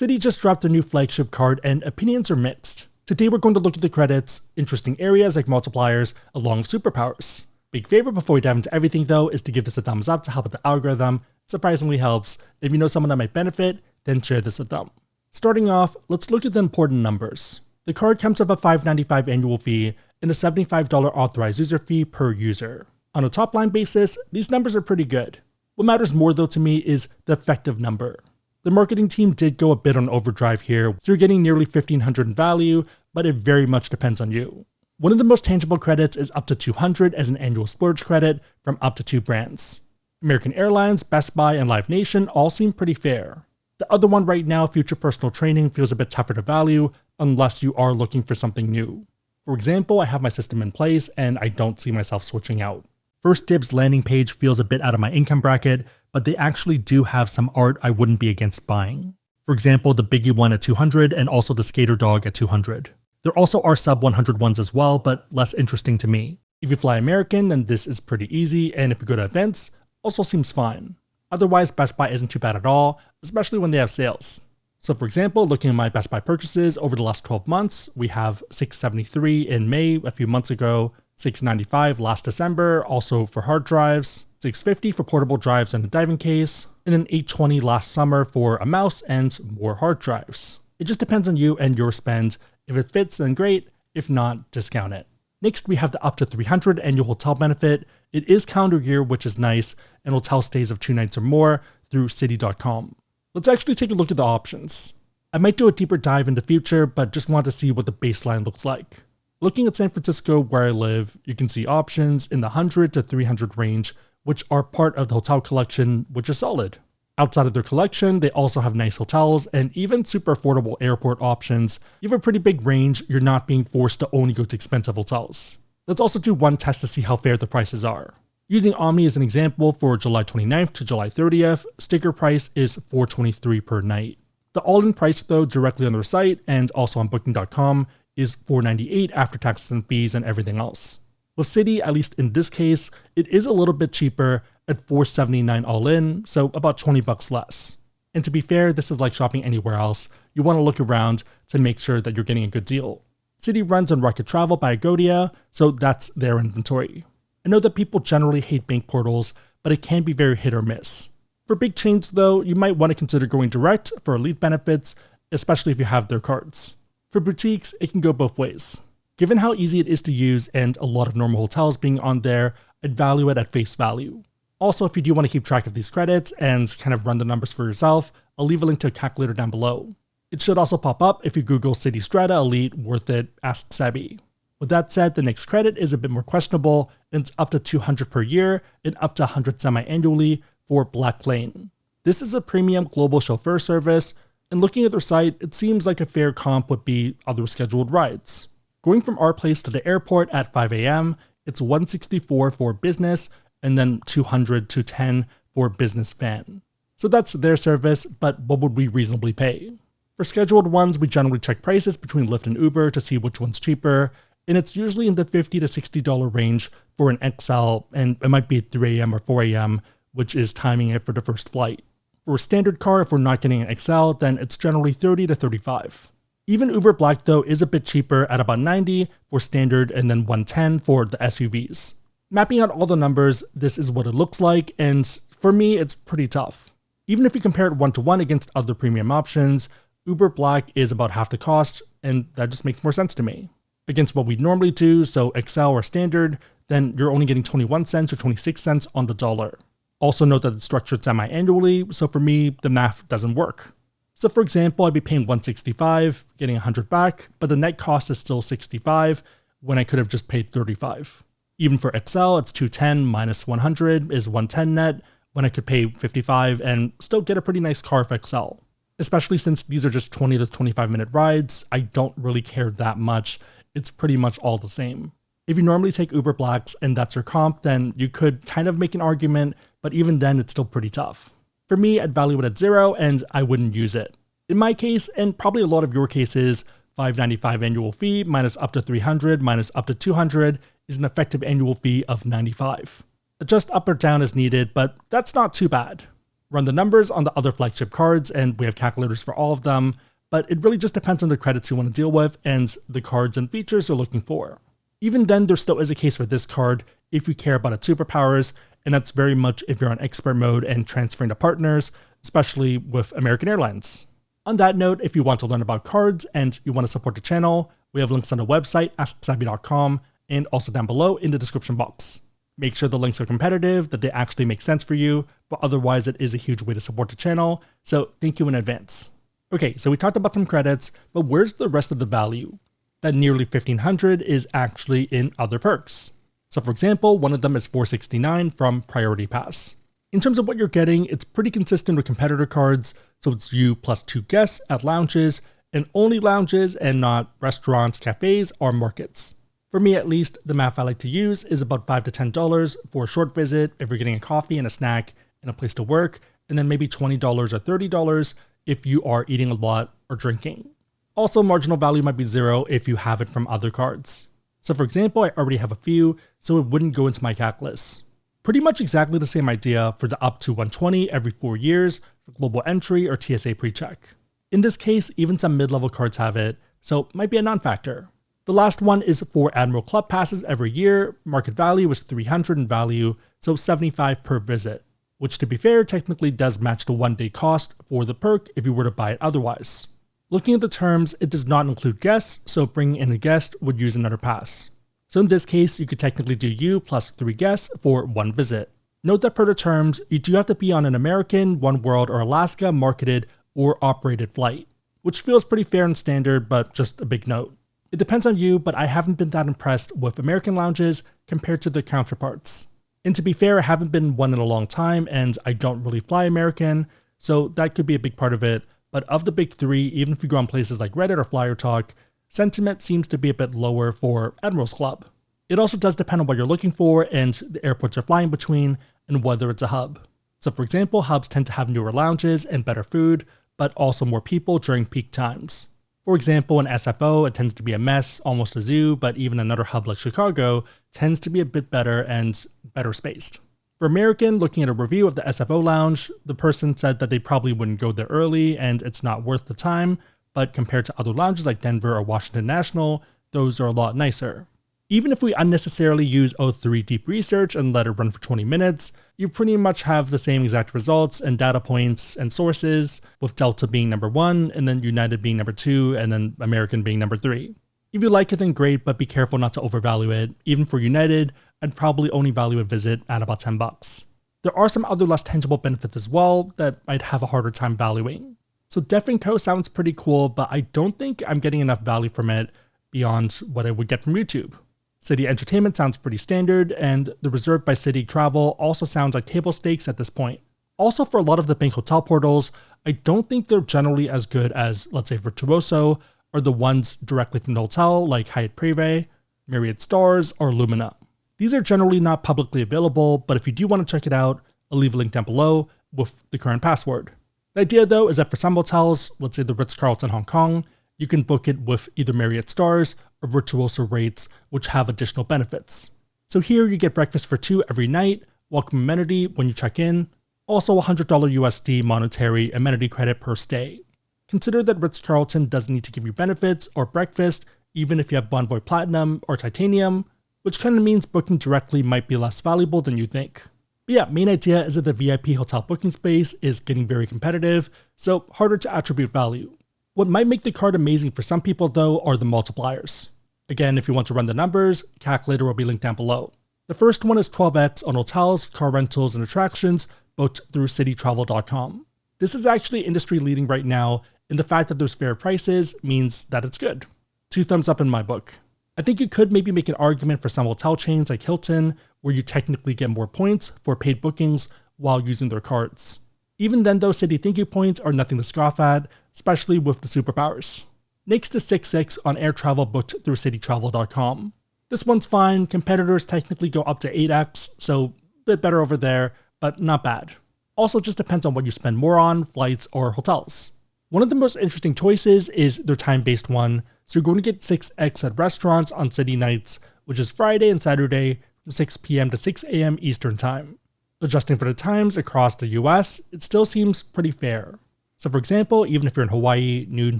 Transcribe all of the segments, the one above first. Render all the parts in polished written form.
Citi just dropped their new flagship card and opinions are mixed. Today we're going to look at the credits, interesting areas like multipliers, along with superpowers. Big favor before we dive into everything though is to give this a thumbs up to help with the algorithm. It surprisingly helps. If you know someone that might benefit, then share this with them. Starting off, let's look at the important numbers. The card comes with a $5.95 annual fee and a $75 authorized user fee per user. On a top line basis, these numbers are pretty good. What matters more though to me is the effective number. The marketing team did go a bit on overdrive here, so you're getting nearly $1,500 in value, but it very much depends on you. One of the most tangible credits is up to $200 as an annual splurge credit from up to 2 brands. American Airlines, Best Buy, and Live Nation all seem pretty fair. The other one right now, Future Personal Training, feels a bit tougher to value unless you are looking for something new. For example, I have my system in place and I don't see myself switching out. First Dibs landing page feels a bit out of my income bracket, but they actually do have some art I wouldn't be against buying. For example, the Biggie one at $200 and also the Skater Dog at $200. There also are sub $100 ones as well, but less interesting to me. If you fly American, then this is pretty easy, and if you go to events, also seems fine. Otherwise, Best Buy isn't too bad at all, especially when they have sales. So for example, looking at my Best Buy purchases over the last 12 months, we have $673 in May a few months ago, $695 last December, also for hard drives, $650 for portable drives and a diving case, and then $820 last summer for a mouse and more hard drives. It just depends on you and your spend. If it fits, then great. If not, discount it. Next, we have the up to $300 annual hotel benefit. It is calendar year, which is nice, and hotel stays of 2 nights or more through Citi.com. Let's actually take a look at the options. I might do a deeper dive in the future, but just want to see what the baseline looks like. Looking at San Francisco, where I live, you can see options in the $100 to $300 range, which are part of the hotel collection, which is solid. Outside of their collection, they also have nice hotels and even super affordable airport options. You have a pretty big range, you're not being forced to only go to expensive hotels. Let's also do one test to see how fair the prices are. Using Omni as an example, for July 29th to July 30th, sticker price is $423 per night. The all-in price though, directly on their site and also on booking.com, is $498 after taxes and fees and everything else. With Citi, at least in this case, it is a little bit cheaper at $479 all in, so about $20 less. And to be fair, this is like shopping anywhere else. You want to look around to make sure that you're getting a good deal. Citi runs on Rocket Travel by Agodia, so that's their inventory. I know that people generally hate bank portals, but it can be very hit or miss. For big chains though, you might want to consider going direct for elite benefits, especially if you have their cards. For boutiques, it can go both ways. Given how easy it is to use and a lot of normal hotels being on there, I'd value it at face value. Also, if you do want to keep track of these credits and kind of run the numbers for yourself, I'll leave a link to a calculator down below. It should also pop up if you Google Citi Strata Elite Worth It Ask Sebi. With that said, the next credit is a bit more questionable, and it's up to $200 per year and up to $100 semi-annually for Black Lane. This is a premium global chauffeur service, and looking at their site, it seems like a fair comp would be other scheduled rides. Going from our place to the airport at 5 a.m., it's $164 for business, and then $200 to $10 for business fan. So that's their service, but what would we reasonably pay? For scheduled ones, we generally check prices between Lyft and Uber to see which one's cheaper, and it's usually in the $50 to $60 range for an XL, and it might be at 3 a.m. or 4 a.m., which is timing it for the first flight. For a standard car, if we're not getting an XL, then it's generally $30 to $35. Even Uber Black though is a bit cheaper at about $90 for standard and then $110 for the SUVs. Mapping out all the numbers, this is what it looks like, and for me, it's pretty tough. Even if you compare it one-to-one against other premium options, Uber Black is about half the cost, and that just makes more sense to me. Against what we normally do, so XL or standard, then you're only getting 21 cents or 26 cents on the dollar. Also note that it's structured semi-annually, so for me, the math doesn't work. So for example, I'd be paying $165, getting $100 back, but the net cost is still $65 when I could have just paid $35. Even for XL, it's $210 minus $100 is $110 net when I could pay $55 and still get a pretty nice car for XL. Especially since these are just 20 to 25 minute rides, I don't really care that much. It's pretty much all the same. If you normally take Uber Blacks and that's your comp, then you could kind of make an argument, but even then it's still pretty tough. For me, I'd value it at 0 and I wouldn't use it. In my case, and probably a lot of your cases, $595 annual fee minus up to $300 minus up to $200 is an effective annual fee of $95. Adjust up or down as needed, but that's not too bad. run the numbers on the other flagship cards, and we have calculators for all of them, but it really just depends on the credits you want to deal with and the cards and features you're looking for. Even then, there still is a case for this card if you care about its superpowers, and that's very much if you're on expert mode and transferring to partners, especially with American Airlines. On that note, if you want to learn about cards and you want to support the channel, we have links on the website, asksabby.com, and also down below in the description box. Make sure the links are competitive, that they actually make sense for you, but otherwise it is a huge way to support the channel, so thank you in advance. Okay, so we talked about some credits, but where's the rest of the value? That nearly $1,500 is actually in other perks. So for example, one of them is $469 from Priority Pass. In terms of what you're getting, it's pretty consistent with competitor cards, so it's you plus 2 guests at lounges, and only lounges and not restaurants, cafes, or markets. For me at least, the math I like to use is about $5 to $10 for a short visit if you're getting a coffee and a snack and a place to work, and then maybe $20 or $30 if you are eating a lot or drinking. Also, marginal value might be 0 if you have it from other cards. So for example, I already have a few, so it wouldn't go into my calculus. Pretty much exactly the same idea for the up to 120 every 4 years for global entry or TSA PreCheck. In this case, even some mid-level cards have it, so it might be a non-factor. The last one is 4 Admirals Club passes every year. Market value was $300 in value, so $75 per visit, which to be fair technically does match the 1-day cost for the perk if you were to buy it otherwise. Looking at the terms, it does not include guests, so bringing in a guest would use another pass. So in this case, you could technically do you plus 3 guests for 1 visit. Note that per the terms, you do have to be on an American, Oneworld, or Alaska marketed or operated flight, which feels pretty fair and standard, but just a big note. It depends on you, but I haven't been that impressed with American lounges compared to the counterparts. And to be fair, I haven't been one in a long time, and I don't really fly American, so that could be a big part of it. But of the big 3, even if you go on places like Reddit or Flyer Talk, sentiment seems to be a bit lower for Admirals Club. It also does depend on what you're looking for and the airports you're flying between and whether it's a hub. So for example, hubs tend to have newer lounges and better food, but also more people during peak times. For example, in SFO, it tends to be a mess, almost a zoo, but even another hub like Chicago tends to be a bit better and better spaced. For American, looking at a review of the SFO lounge, the person said that they probably wouldn't go there early and it's not worth the time, but compared to other lounges like Denver or Washington National, those are a lot nicer. Even if we unnecessarily use O3 deep research and let it run for 20 minutes, you pretty much have the same exact results and data points and sources, with Delta being number 1, and then United being number 2, and then American being number 3. If you like it, then great, but be careful not to overvalue it. Even for United, I'd probably only value a visit at about $10. There are some other less tangible benefits as well that I'd have a harder time valuing. So Def & Co sounds pretty cool, but I don't think I'm getting enough value from it beyond what I would get from YouTube. Citi Entertainment sounds pretty standard, and the Reserved by CitiTravel also sounds like table stakes at this point. Also, for a lot of the bank hotel portals, I don't think they're generally as good as, let's say, Virtuoso, or the ones directly from the hotel like Hyatt Privé, Marriott Stars, or Lumina. These are generally not publicly available, but if you do want to check it out, I'll leave a link down below with the current password. The idea though is that for some hotels, let's say the Ritz-Carlton Hong Kong, you can book it with either Marriott Stars or Virtuoso rates, which have additional benefits. So here you get breakfast for 2 every night, welcome amenity when you check in, also $100 USD monetary amenity credit per stay. Consider that Ritz-Carlton doesn't need to give you benefits or breakfast, even if you have Bonvoy Platinum or Titanium, which kind of means booking directly might be less valuable than you think. But yeah, main idea is that the VIP hotel booking space is getting very competitive, so harder to attribute value. What might make the card amazing for some people though are the multipliers. Again, if you want to run the numbers, calculator will be linked down below. The first one is 12x on hotels, car rentals, and attractions booked through CitiTravel.com. This is actually industry leading right now, and the fact that there's fair prices means that it's good. 2 thumbs up in my book. I think you could maybe make an argument for some hotel chains like Hilton, where you technically get more points for paid bookings while using their cards. Even then though, Citi Thank You points are nothing to scoff at, especially with the superpowers. Next is 6x on air travel booked through CitiTravel.com. This one's fine, competitors technically go up to 8x, so a bit better over there, but not bad. Also just depends on what you spend more on, flights or hotels. One of the most interesting choices is their time-based one, so you're going to get 6x at restaurants on Citi nights, which is Friday and Saturday from 6 p.m. to 6 a.m. Eastern Time. Adjusting for the times across the US, it still seems pretty fair. So for example, even if you're in Hawaii, noon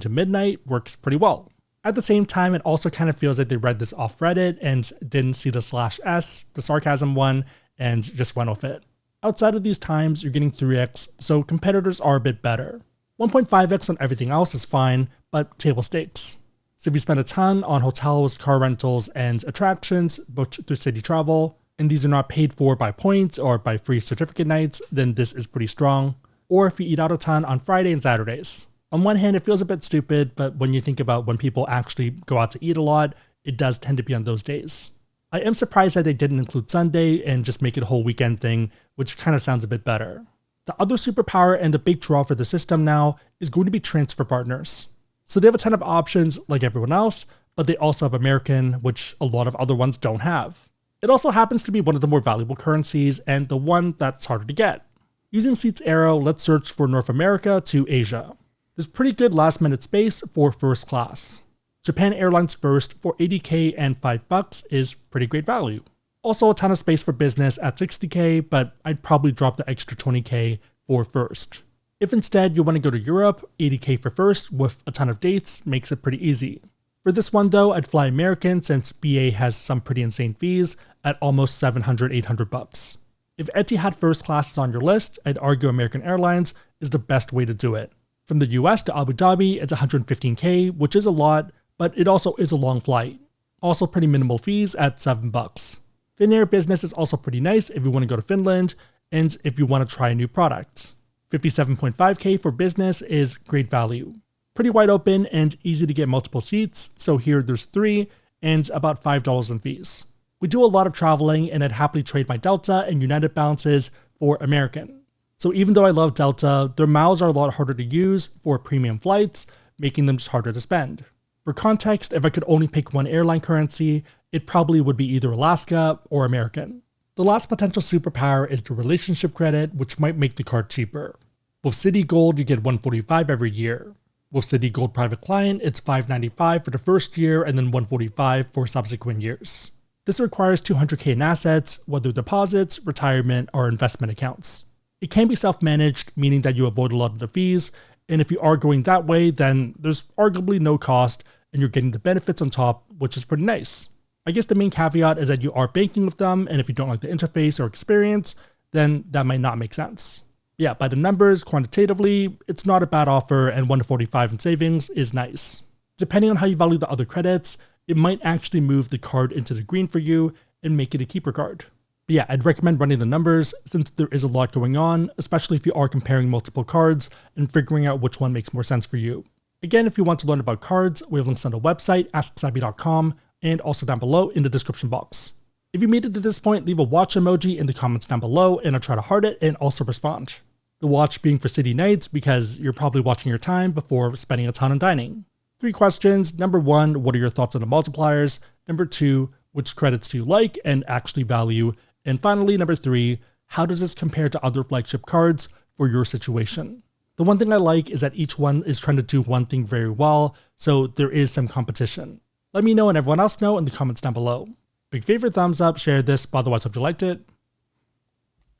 to midnight works pretty well. At the same time, it also kind of feels like they read this off Reddit and didn't see the /s, the sarcasm one, and just went with it. Outside of these times, you're getting 3x, so competitors are a bit better. 1.5x on everything else is fine, but table stakes. So if you spend a ton on hotels, car rentals, and attractions booked through CitiTravel, and these are not paid for by points or by free certificate nights, then this is pretty strong. Or if you eat out a ton on Friday and Saturdays. On one hand, it feels a bit stupid, but when you think about when people actually go out to eat a lot, it does tend to be on those days. I am surprised that they didn't include Sunday and just make it a whole weekend thing, which kind of sounds a bit better. The other superpower and the big draw for the system now is going to be transfer partners. So they have a ton of options like everyone else, but they also have American, which a lot of other ones don't have. It also happens to be one of the more valuable currencies and the one that's harder to get. Using Seat's arrow, let's search for North America to Asia. There's pretty good last minute space for first class. Japan Airlines first for $80K and $5 is pretty great value. Also a ton of space for business at $60K, but I'd probably drop the extra $20K for first. If instead you want to go to Europe, $80K for first with a ton of dates makes it pretty easy. For this one though, I'd fly American since BA has some pretty insane fees at almost $700-800. If Etihad first class is on your list, I'd argue American Airlines is the best way to do it. From the US to Abu Dhabi, it's $115K, which is a lot, but it also is a long flight. Also pretty minimal fees at $7. Finnair Business is also pretty nice if you want to go to Finland, and if you want to try a new product. $57.5K for business is great value. Pretty wide open and easy to get multiple seats, so here there's 3, and about $5 in fees. We do a lot of traveling, and I'd happily trade my Delta and United balances for American. So even though I love Delta, their miles are a lot harder to use for premium flights, making them just harder to spend. For context, if I could only pick one airline currency, it probably would be either Alaska or American. The last potential superpower is the relationship credit, which might make the card cheaper. With Citi Gold, you get $145 every year. With Citi Gold Private Client, it's $595 for the first year and then $145 for subsequent years. This requires $200K in assets, whether deposits, retirement, or investment accounts. It can be self-managed, meaning that you avoid a lot of the fees, and if you are going that way, then there's arguably no cost, and you're getting the benefits on top, which is pretty nice. I guess the main caveat is that you are banking with them, and if you don't like the interface or experience, then that might not make sense. Yeah, by the numbers, quantitatively, it's not a bad offer, and $145 in savings is nice. Depending on how you value the other credits, it might actually move the card into the green for you and make it a keeper card. But yeah, I'd recommend running the numbers since there is a lot going on, especially if you are comparing multiple cards and figuring out which one makes more sense for you. Again, if you want to learn about cards, we have links on the website, asksabi.com, and also down below in the description box. If you made it to this point, leave a watch emoji in the comments down below and I'll try to heart it and also respond. The watch being for city nights because you're probably watching your time before spending a ton on dining. 3 questions. Number 1, what are your thoughts on the multipliers? Number 2, which credits do you like and actually value? And finally, number 3, how does this compare to other flagship cards for your situation? The one thing I like is that each one is trying to do one thing very well, so there is some competition. Let me know and everyone else know in the comments down below. Big favorite, thumbs up, share this, but otherwise hope you liked it.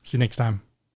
See you next time.